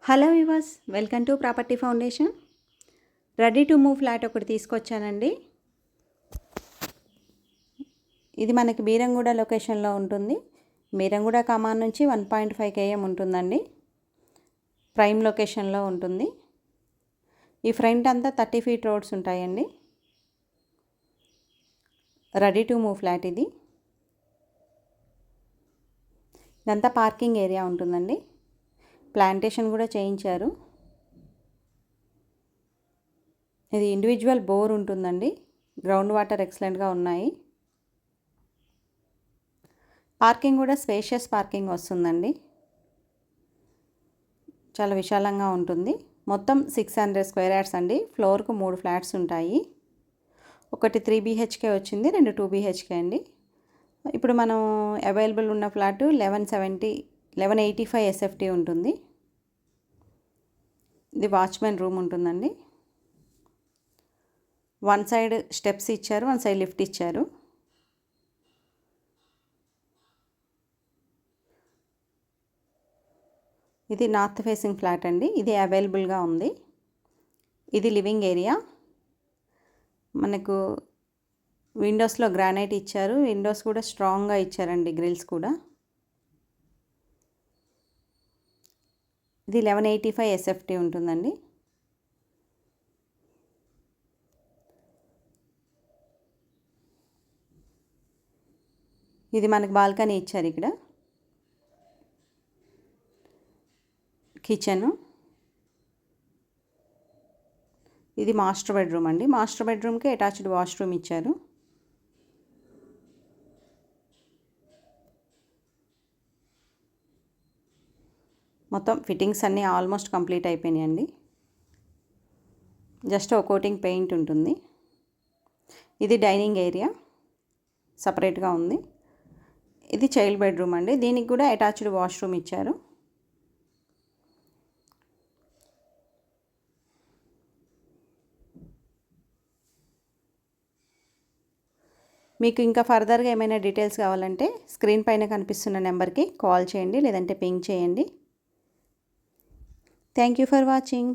Hello viewers, welcome to property foundation. Ready to move flat ఒకటి తీసుకొచ్చానండి. ఇది మనకి బీరంగూడ లొకేషన్లో ఉంటుంది. బీరంగూడ కమాన్ నుంచి 1.5 km ఉంటుందండి. ప్రైమ్ లొకేషన్లో ఉంటుంది. ఈ ఫ్రంట్ అంతా 30 feet రోడ్స్ ఉంటాయండి. రెడీ టు మూవ్ ఫ్లాట్ ఇది. ఇదంతా పార్కింగ్ ఏరియా ఉంటుందండి. ప్లాంటేషన్ కూడా చేయించారు. ఇది ఇండివిజువల్ బోర్ ఉంటుందండి. గ్రౌండ్ వాటర్ ఎక్సలెంట్గా ఉన్నాయి. పార్కింగ్ కూడా స్పేషియస్ పార్కింగ్ వస్తుందండి. చాలా విశాలంగా ఉంటుంది. మొత్తం 600 square yards అండి. ఫ్లోర్కు 3 ఫ్లాట్స్ ఉంటాయి. ఒకటి 3 BHK వచ్చింది, 2 2 BHK అండి. ఇప్పుడు మనం అవైలబుల్ ఉన్న ఫ్లాట్ 1185 SFT ఉంటుంది. ఇది వాచ్మెన్ రూమ్ ఉంటుందండి. వన్ సైడ్ స్టెప్స్ ఇచ్చారు, వన్ సైడ్ లిఫ్ట్ ఇచ్చారు. ఇది నార్త్ ఫేసింగ్ ఫ్లాట్ అండి. ఇది అవైలబుల్గా ఉంది. ఇది లివింగ్ ఏరియా. మనకు విండోస్లో గ్రానైట్ ఇచ్చారు. విండోస్ కూడా స్ట్రాంగ్గా ఇచ్చారండి, గ్రిల్స్ కూడా. ఇది 1185 SFT ఉంటుందండి. ఇది మనకు బాల్కనీ ఇచ్చారు. ఇక్కడ కిచెను. ఇది మాస్టర్ బెడ్రూమ్ అండి. మాస్టర్ బెడ్రూమ్కి అటాచ్డ్ వాష్రూమ్ ఇచ్చారు. మొత్తం ఫిట్టింగ్స్ అన్నీ ఆల్మోస్ట్ కంప్లీట్ అయిపోయినాయండి. జస్ట్ ఒక కోటింగ్ పెయింట్ ఉంటుంది. ఇది డైనింగ్ ఏరియా సపరేట్గా ఉంది. ఇది చైల్డ్ బెడ్రూమ్ అండి. దీనికి కూడా అటాచ్డ్ వాష్రూమ్ ఇచ్చారు. మీకు ఇంకా ఫర్దర్గా ఏమైనా డీటెయిల్స్ కావాలంటే స్క్రీన్ పైన కనిపిస్తున్న నెంబర్కి కాల్ చేయండి, లేదంటే పింగ్ చేయండి. Thank you for watching.